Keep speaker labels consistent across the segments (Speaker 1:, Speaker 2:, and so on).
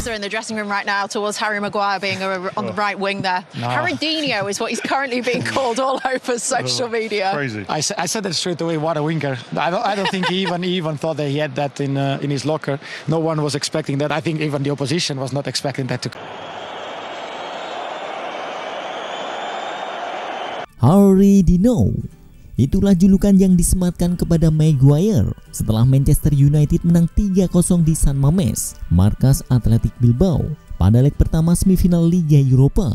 Speaker 1: banter in the dressing room right now towards Harry Maguire being on the right wing there. No. Harrydinho is what he's currently being called all over social media.
Speaker 2: Crazy.
Speaker 3: I said that straight away. What a winker! I don't think he even thought that he had that in his locker. No one was expecting that. I think even the opposition was not expecting that to.
Speaker 4: Harrydinho. Itulah julukan yang disematkan kepada Maguire setelah Manchester United menang 3-0 di San Mamés, markas Athletic Bilbao pada leg pertama semifinal Liga Eropa.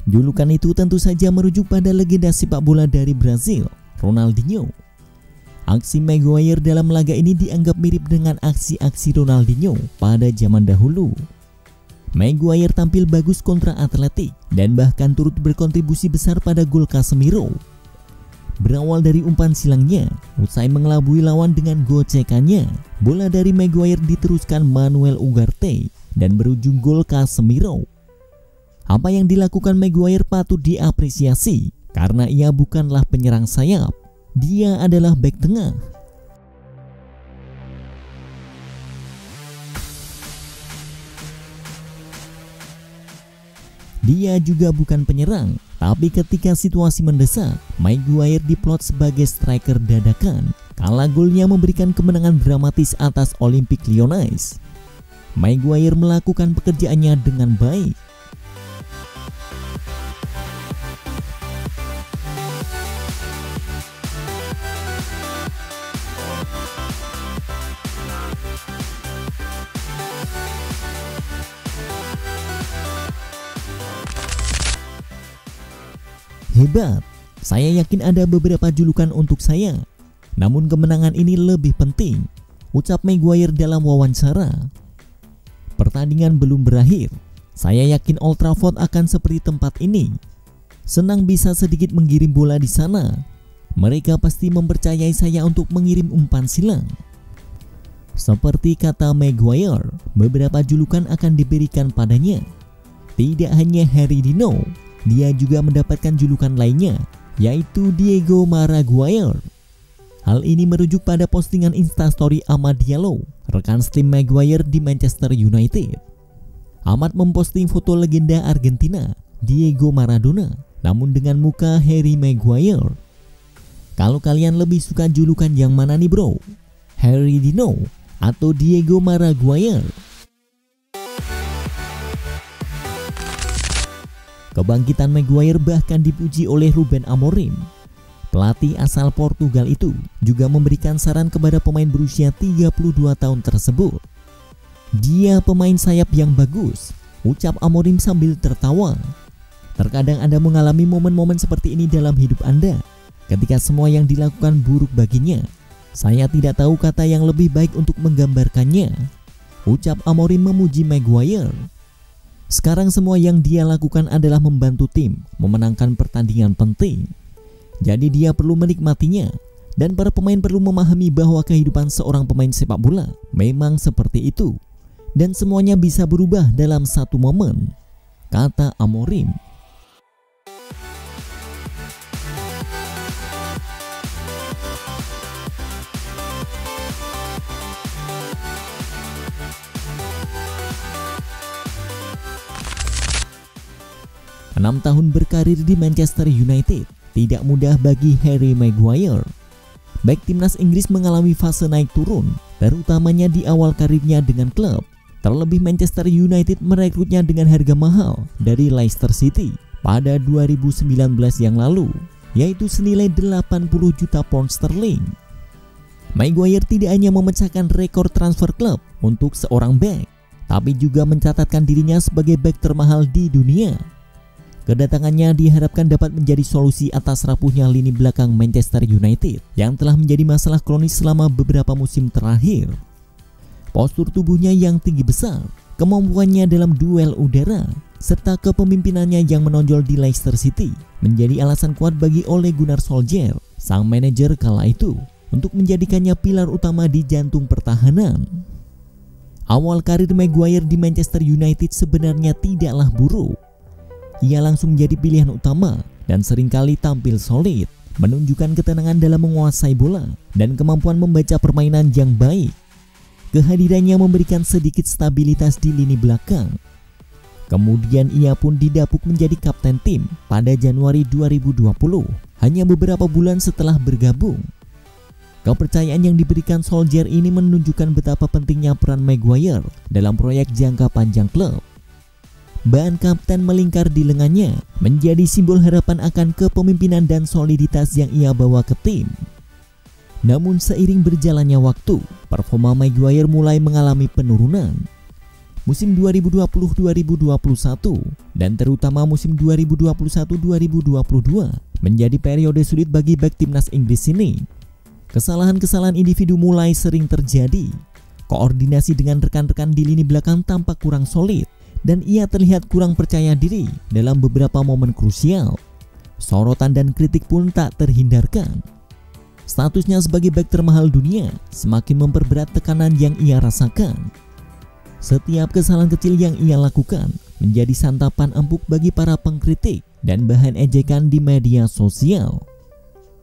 Speaker 4: Julukan itu tentu saja merujuk pada legenda sepak bola dari Brazil, Ronaldinho. Aksi Maguire dalam laga ini dianggap mirip dengan aksi-aksi Ronaldinho pada zaman dahulu. Maguire tampil bagus kontra Athletic dan bahkan turut berkontribusi besar pada gol Casemiro. Berawal dari umpan silangnya, usai mengelabui lawan dengan gocekannya, bola dari Maguire diteruskan Manuel Ugarte dan berujung gol Casemiro. Apa yang dilakukan Maguire patut diapresiasi karena ia bukanlah penyerang sayap, dia adalah bek tengah. Dia juga bukan penyerang, tapi ketika situasi mendesak, Maguire diplot sebagai striker dadakan. Kala golnya memberikan kemenangan dramatis atas Olympique Lyonnais. Maguire melakukan pekerjaannya dengan baik. Hebat, saya yakin ada beberapa julukan untuk saya. Namun kemenangan ini lebih penting, ucap Maguire dalam wawancara. Pertandingan belum berakhir. Saya yakin Old Trafford akan seperti tempat ini. Senang bisa sedikit mengirim bola di sana. Mereka pasti mempercayai saya untuk mengirim umpan silang. Seperti kata Maguire, beberapa julukan akan diberikan padanya. Tidak hanya Harrydinho, dia juga mendapatkan julukan lainnya, yaitu Diego Maradona. Hal ini merujuk pada postingan Instastory Amad Diallo, rekan tim Maguire di Manchester United. Amad memposting foto legenda Argentina, Diego Maradona, namun dengan muka Harry Maguire. Kalau kalian lebih suka julukan yang mana nih bro? Harrydinho atau Diego Maradona? Kebangkitan Maguire bahkan dipuji oleh Ruben Amorim. Pelatih asal Portugal itu juga memberikan saran kepada pemain berusia 32 tahun tersebut. Dia pemain sayap yang bagus, ucap Amorim sambil tertawa. Terkadang Anda mengalami momen-momen seperti ini dalam hidup Anda, ketika semua yang dilakukan buruk baginya. Saya tidak tahu kata yang lebih baik untuk menggambarkannya, ucap Amorim memuji Maguire. Sekarang semua yang dia lakukan adalah membantu tim memenangkan pertandingan penting. Jadi dia perlu menikmatinya, dan para pemain perlu memahami bahwa kehidupan seorang pemain sepak bola memang seperti itu, dan semuanya bisa berubah dalam satu momen, kata Amorim. Enam tahun berkarir di Manchester United tidak mudah bagi Harry Maguire. Bek timnas Inggris mengalami fase naik turun, terutamanya di awal karirnya dengan klub. Terlebih Manchester United merekrutnya dengan harga mahal dari Leicester City pada 2019 yang lalu, yaitu senilai 80 juta pound sterling. Maguire tidak hanya memecahkan rekor transfer klub untuk seorang bek, tapi juga mencatatkan dirinya sebagai bek termahal di dunia. Kedatangannya diharapkan dapat menjadi solusi atas rapuhnya lini belakang Manchester United yang telah menjadi masalah kronis selama beberapa musim terakhir. Postur tubuhnya yang tinggi besar, kemampuannya dalam duel udara, serta kepemimpinannya yang menonjol di Leicester City menjadi alasan kuat bagi Ole Gunnar Solskjaer, sang manajer kala itu, untuk menjadikannya pilar utama di jantung pertahanan. Awal karir Maguire di Manchester United sebenarnya tidaklah buruk. Ia langsung menjadi pilihan utama dan seringkali tampil solid, menunjukkan ketenangan dalam menguasai bola dan kemampuan membaca permainan yang baik. Kehadirannya memberikan sedikit stabilitas di lini belakang. Kemudian ia pun didapuk menjadi kapten tim pada Januari 2020, hanya beberapa bulan setelah bergabung. Kepercayaan yang diberikan Solskjaer ini menunjukkan betapa pentingnya peran Maguire dalam proyek jangka panjang klub. Ban kapten melingkar di lengannya, menjadi simbol harapan akan kepemimpinan dan soliditas yang ia bawa ke tim. Namun seiring berjalannya waktu, performa Maguire mulai mengalami penurunan. Musim 2020-2021 dan terutama musim 2021-2022 menjadi periode sulit bagi bek timnas Inggris ini. Kesalahan-kesalahan individu mulai sering terjadi. Koordinasi dengan rekan-rekan di lini belakang tampak kurang solid dan ia terlihat kurang percaya diri dalam beberapa momen krusial. Sorotan dan kritik pun tak terhindarkan. Statusnya sebagai bek termahal dunia semakin memperberat tekanan yang ia rasakan. Setiap kesalahan kecil yang ia lakukan menjadi santapan empuk bagi para pengkritik dan bahan ejekan di media sosial.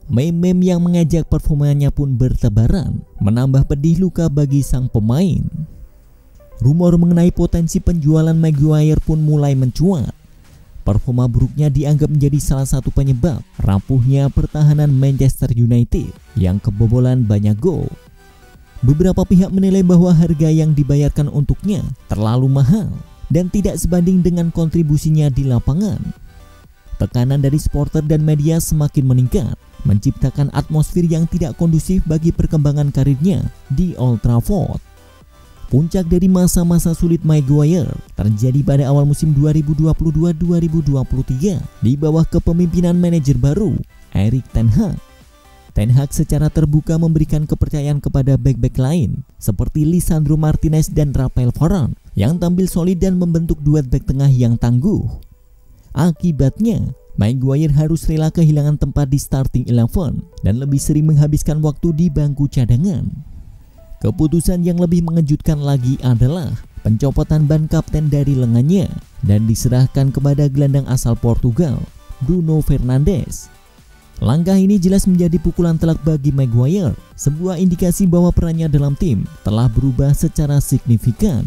Speaker 4: Meme-meme yang mengejek performanya pun bertebaran, menambah pedih luka bagi sang pemain. Rumor mengenai potensi penjualan Maguire pun mulai mencuat. Performa buruknya dianggap menjadi salah satu penyebab rapuhnya pertahanan Manchester United yang kebobolan banyak gol. Beberapa pihak menilai bahwa harga yang dibayarkan untuknya terlalu mahal dan tidak sebanding dengan kontribusinya di lapangan. Tekanan dari supporter dan media semakin meningkat, menciptakan atmosfer yang tidak kondusif bagi perkembangan karirnya di Old Trafford. Puncak dari masa-masa sulit Maguire terjadi pada awal musim 2022-2023 di bawah kepemimpinan manajer baru, Erik ten Hag. Ten Hag secara terbuka memberikan kepercayaan kepada bek-bek lain seperti Lisandro Martinez dan Raphael Varane yang tampil solid dan membentuk duet bek tengah yang tangguh. Akibatnya, Maguire harus rela kehilangan tempat di starting 11 dan lebih sering menghabiskan waktu di bangku cadangan. Keputusan yang lebih mengejutkan lagi adalah pencopotan ban kapten dari lengannya dan diserahkan kepada gelandang asal Portugal, Bruno Fernandes. Langkah ini jelas menjadi pukulan telak bagi Maguire, sebuah indikasi bahwa perannya dalam tim telah berubah secara signifikan.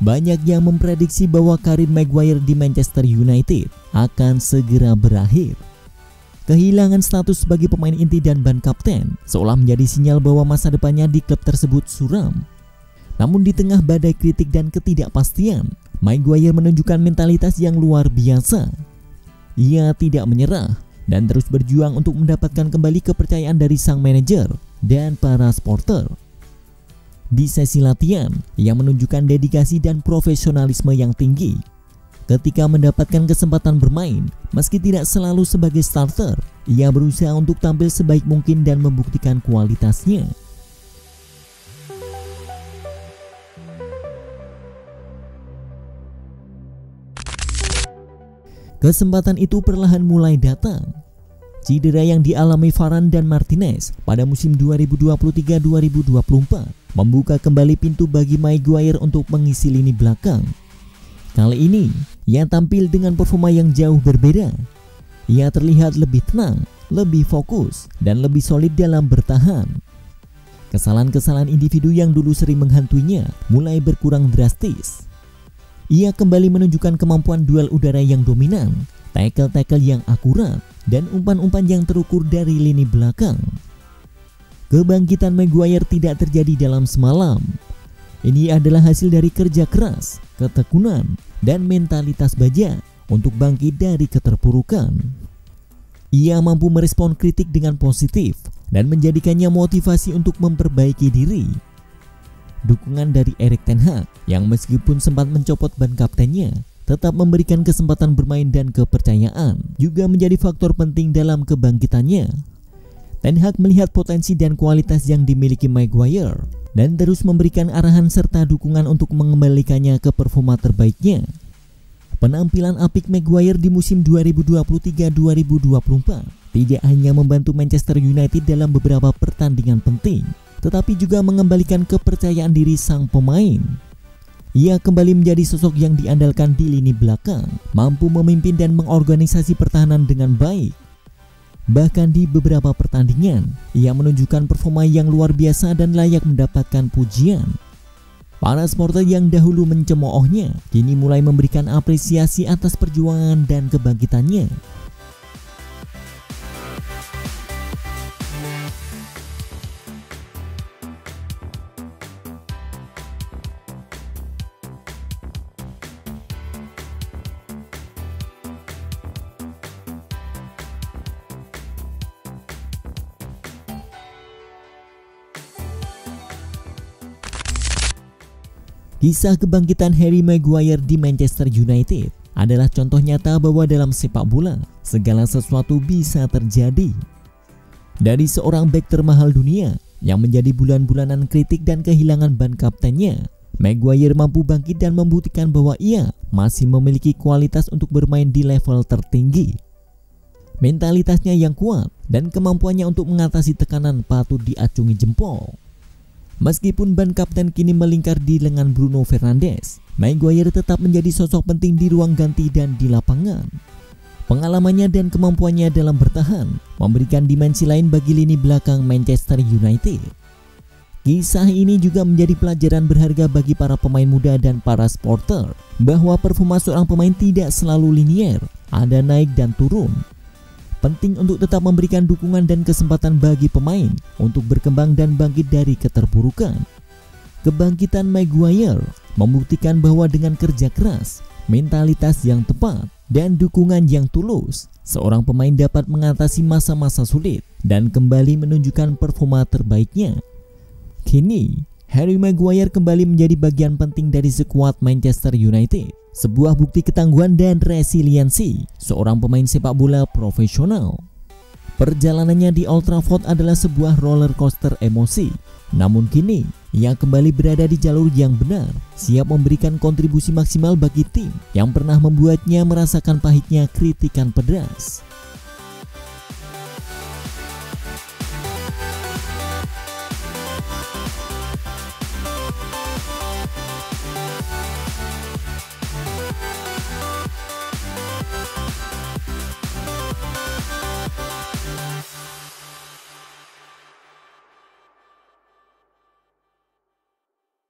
Speaker 4: Banyak yang memprediksi bahwa karir Maguire di Manchester United akan segera berakhir. Kehilangan status sebagai pemain inti dan ban kapten seolah menjadi sinyal bahwa masa depannya di klub tersebut suram. Namun di tengah badai kritik dan ketidakpastian, Maguire menunjukkan mentalitas yang luar biasa. Ia tidak menyerah dan terus berjuang untuk mendapatkan kembali kepercayaan dari sang manajer dan para supporter. Di sesi latihan, ia menunjukkan dedikasi dan profesionalisme yang tinggi. Ketika mendapatkan kesempatan bermain, meski tidak selalu sebagai starter, ia berusaha untuk tampil sebaik mungkin dan membuktikan kualitasnya. Kesempatan itu perlahan mulai datang. Cedera yang dialami Varane dan Martinez pada musim 2023-2024 membuka kembali pintu bagi Maguire untuk mengisi lini belakang. Kali ini, ia tampil dengan performa yang jauh berbeda. Ia terlihat lebih tenang, lebih fokus, dan lebih solid dalam bertahan. Kesalahan-kesalahan individu yang dulu sering menghantuinya mulai berkurang drastis. Ia kembali menunjukkan kemampuan duel udara yang dominan, tackle-tackle yang akurat, dan umpan-umpan yang terukur dari lini belakang. Kebangkitan Maguire tidak terjadi dalam semalam. Ini adalah hasil dari kerja keras, ketekunan, dan mentalitas baja untuk bangkit dari keterpurukan. Ia mampu merespon kritik dengan positif dan menjadikannya motivasi untuk memperbaiki diri. Dukungan dari Erik ten Hag yang meskipun sempat mencopot ban kaptennya, tetap memberikan kesempatan bermain dan kepercayaan juga menjadi faktor penting dalam kebangkitannya. Ten Hag melihat potensi dan kualitas yang dimiliki Maguire dan terus memberikan arahan serta dukungan untuk mengembalikannya ke performa terbaiknya. Penampilan apik Maguire di musim 2023-2024 tidak hanya membantu Manchester United dalam beberapa pertandingan penting, tetapi juga mengembalikan kepercayaan diri sang pemain. Ia kembali menjadi sosok yang diandalkan di lini belakang, mampu memimpin dan mengorganisasi pertahanan dengan baik. Bahkan di beberapa pertandingan, ia menunjukkan performa yang luar biasa dan layak mendapatkan pujian. Para supporter yang dahulu mencemoohnya, kini mulai memberikan apresiasi atas perjuangan dan kebangkitannya. Kisah kebangkitan Harry Maguire di Manchester United adalah contoh nyata bahwa dalam sepak bola, segala sesuatu bisa terjadi. Dari seorang bek termahal dunia yang menjadi bulan-bulanan kritik dan kehilangan ban kaptennya, Maguire mampu bangkit dan membuktikan bahwa ia masih memiliki kualitas untuk bermain di level tertinggi. Mentalitasnya yang kuat dan kemampuannya untuk mengatasi tekanan patut diacungi jempol. Meskipun ban kapten kini melingkar di lengan Bruno Fernandes, Maguire tetap menjadi sosok penting di ruang ganti dan di lapangan. Pengalamannya dan kemampuannya dalam bertahan memberikan dimensi lain bagi lini belakang Manchester United. Kisah ini juga menjadi pelajaran berharga bagi para pemain muda dan para supporter bahwa performa seorang pemain tidak selalu linier, ada naik dan turun. Penting untuk tetap memberikan dukungan dan kesempatan bagi pemain untuk berkembang dan bangkit dari keterpurukan. Kebangkitan Maguire membuktikan bahwa dengan kerja keras, mentalitas yang tepat, dan dukungan yang tulus, seorang pemain dapat mengatasi masa-masa sulit dan kembali menunjukkan performa terbaiknya. Kini, Harry Maguire kembali menjadi bagian penting dari skuad Manchester United. Sebuah bukti ketangguhan dan resiliensi seorang pemain sepak bola profesional. Perjalanannya di Old Trafford adalah sebuah roller coaster emosi. Namun kini, ia kembali berada di jalur yang benar, siap memberikan kontribusi maksimal bagi tim yang pernah membuatnya merasakan pahitnya kritikan pedas.